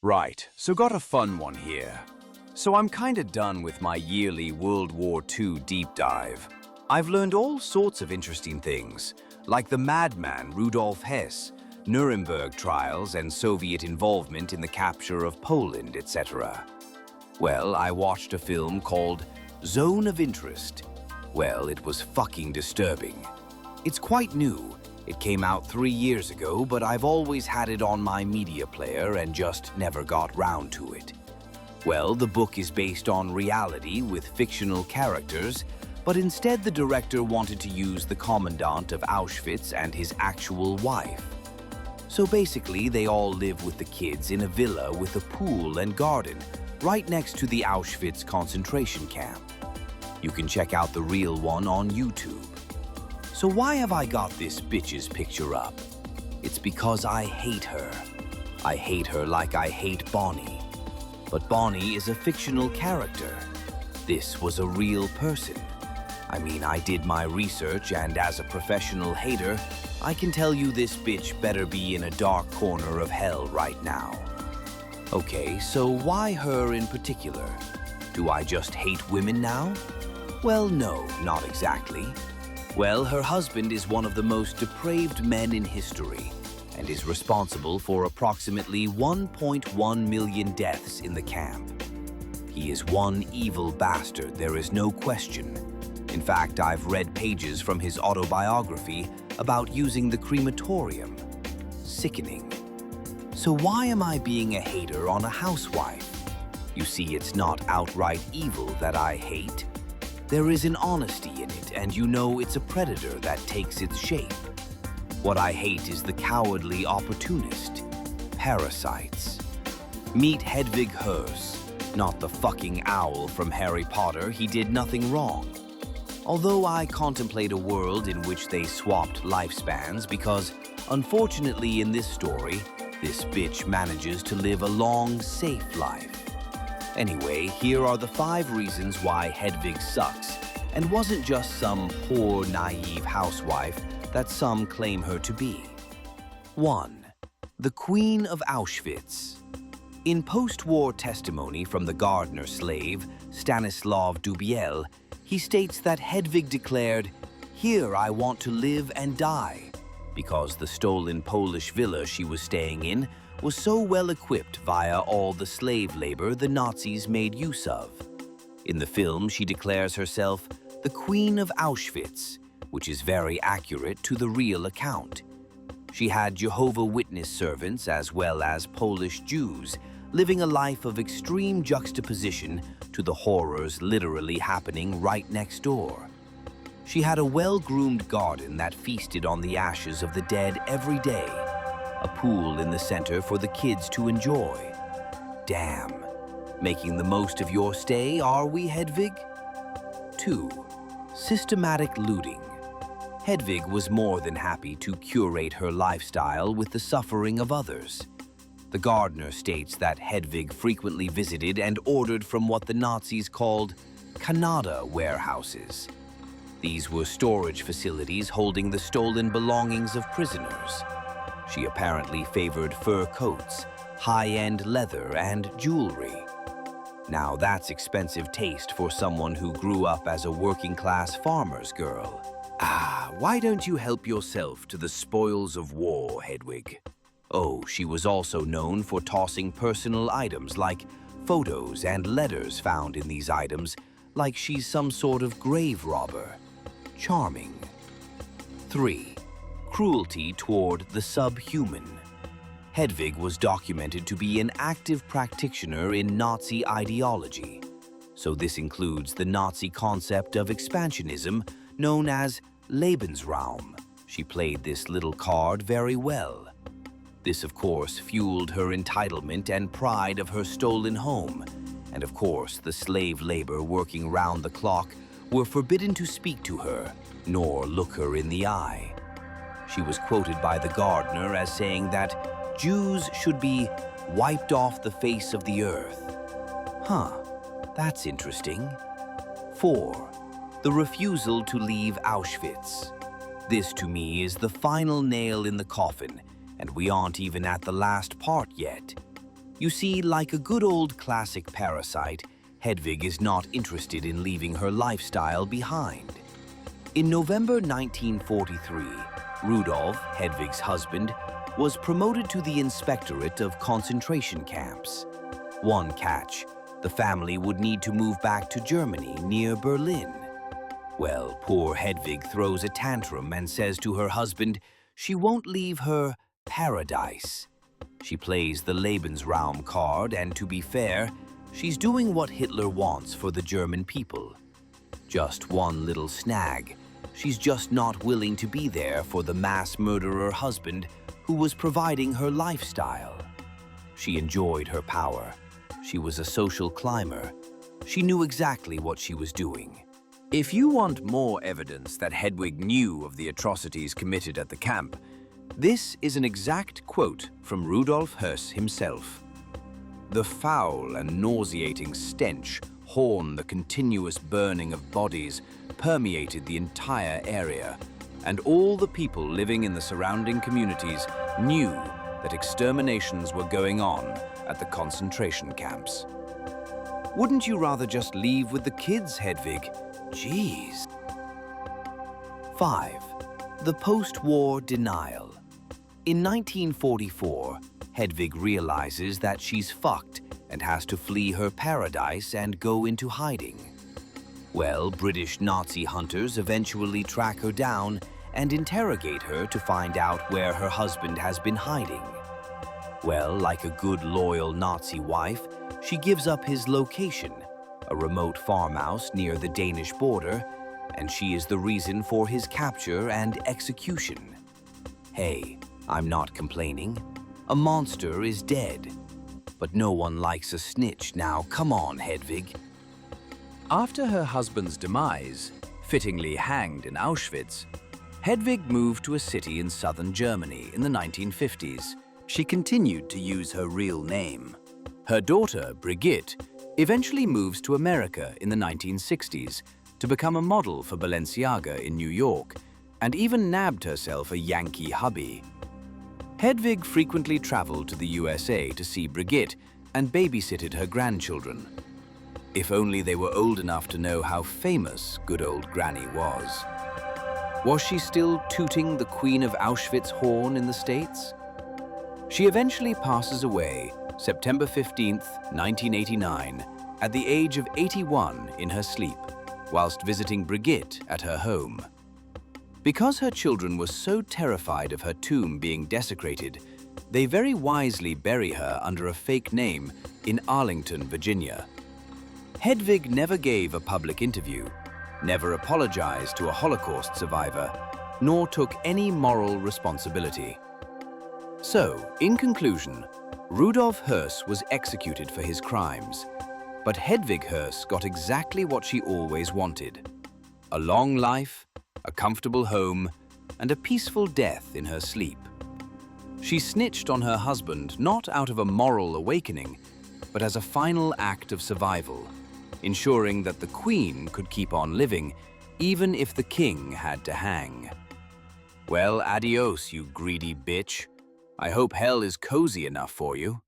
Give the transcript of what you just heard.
Right, so got a fun one here. So I'm kinda done with my yearly World War II deep dive. I've learned all sorts of interesting things, like the madman Rudolf Hess, Nuremberg trials and Soviet involvement in the capture of Poland, etc. Well, I watched a film called Zone of Interest. Well, it was fucking disturbing. It's quite new. It came out 3 years ago, but I've always had it on my media player and just never got round to it. Well, the book is based on reality with fictional characters, but instead the director wanted to use the commandant of Auschwitz and his actual wife. So basically, they all live with the kids in a villa with a pool and garden right next to the Auschwitz concentration camp. You can check out the real one on YouTube. So why have I got this bitch's picture up? It's because I hate her. I hate her like I hate Bonnie. But Bonnie is a fictional character. This was a real person. I mean, I did my research, and as a professional hater, I can tell you this bitch better be in a dark corner of hell right now. Okay, so why her in particular? Do I just hate women now? Well, no, not exactly. Well, her husband is one of the most depraved men in history and is responsible for approximately 1.1 million deaths in the camp. He is one evil bastard, there is no question. In fact, I've read pages from his autobiography about using the crematorium. Sickening. So why am I being a hater on a housewife? You see, it's not outright evil that I hate. There is an honesty in it, and you know it's a predator that takes its shape. What I hate is the cowardly opportunist. Parasites. Meet Hedwig Höss, not the fucking owl from Harry Potter. He did nothing wrong. Although I contemplate a world in which they swapped lifespans because, unfortunately in this story, this bitch manages to live a long, safe life. Anyway, here are the 5 reasons why Hedwig sucks and wasn't just some poor, naive housewife that some claim her to be. 1. The Queen of Auschwitz. In post-war testimony from the gardener slave, Stanislav Dubiel, he states that Hedwig declared, "Here I want to live and die," because the stolen Polish villa she was staying in was so well equipped via all the slave labor the Nazis made use of. In the film, she declares herself the Queen of Auschwitz, which is very accurate to the real account. She had Jehovah's Witness servants as well as Polish Jews, living a life of extreme juxtaposition to the horrors literally happening right next door. She had a well-groomed garden that feasted on the ashes of the dead every day, a pool in the center for the kids to enjoy. Damn. Making the most of your stay, are we, Hedwig? 2. Systematic looting. Hedwig was more than happy to curate her lifestyle with the suffering of others. The gardener states that Hedwig frequently visited and ordered from what the Nazis called Kanada warehouses. These were storage facilities holding the stolen belongings of prisoners. She apparently favored fur coats, high-end leather, and jewelry. Now that's expensive taste for someone who grew up as a working-class farmer's girl. Why don't you help yourself to the spoils of war, Hedwig? Oh, she was also known for tossing personal items like photos and letters found in these items, like she's some sort of grave robber. Charming. 3. Cruelty toward the subhuman. Hedwig was documented to be an active practitioner in Nazi ideology. So this includes the Nazi concept of expansionism known as Lebensraum. She played this little card very well. This, of course, fueled her entitlement and pride of her stolen home. And of course, the slave labor working round the clock were forbidden to speak to her, nor look her in the eye. She was quoted by the gardener as saying that Jews should be wiped off the face of the earth. Huh, that's interesting. 4. The refusal to leave Auschwitz. This, to me, is the final nail in the coffin, and we aren't even at the last part yet. You see, like a good old classic parasite, Hedwig is not interested in leaving her lifestyle behind. In November 1943, Rudolf, Hedwig's husband, was promoted to the inspectorate of concentration camps. One catch: the family would need to move back to Germany near Berlin. Well, poor Hedwig throws a tantrum and says to her husband she won't leave her paradise. She plays the Lebensraum card, and to be fair, she's doing what Hitler wants for the German people. Just one little snag: she's just not willing to be there for the mass murderer husband who was providing her lifestyle. She enjoyed her power. She was a social climber. She knew exactly what she was doing. If you want more evidence that Hedwig knew of the atrocities committed at the camp, this is an exact quote from Rudolf Höss himself. "The foul and nauseating stench, the continuous burning of bodies permeated the entire area, and all the people living in the surrounding communities knew that exterminations were going on at the concentration camps." Wouldn't you rather just leave with the kids, Hedwig? Jeez. 5. The post-war denial. In 1944, Hedwig realizes that she's fucked and has to flee her paradise and go into hiding. Well, British Nazi hunters eventually track her down and interrogate her to find out where her husband has been hiding. Well, like a good loyal Nazi wife, she gives up his location, a remote farmhouse near the Danish border, and she is the reason for his capture and execution. Hey, I'm not complaining. A monster is dead. But no one likes a snitch now. Come on, Hedwig. After her husband's demise, fittingly hanged in Auschwitz, Hedwig moved to a city in southern Germany in the 1950s. She continued to use her real name. Her daughter, Brigitte, eventually moves to America in the 1960s to become a model for Balenciaga in New York, and even nabbed herself a Yankee hubby. Hedwig frequently traveled to the USA to see Brigitte and babysitted her grandchildren. If only they were old enough to know how famous good old Granny was. Was she still tooting the Queen of Auschwitz horn in the States? She eventually passes away September 15th, 1989, at the age of 81 in her sleep, whilst visiting Brigitte at her home. Because her children were so terrified of her tomb being desecrated, they very wisely bury her under a fake name in Arlington, Virginia. Hedwig never gave a public interview, never apologized to a Holocaust survivor, nor took any moral responsibility. So, in conclusion, Rudolf Höss was executed for his crimes, but Hedwig Höss got exactly what she always wanted: a long life, a comfortable home, and a peaceful death in her sleep. She snitched on her husband not out of a moral awakening, but as a final act of survival, ensuring that the Queen could keep on living, even if the King had to hang. Well, adios, you greedy bitch. I hope hell is cozy enough for you.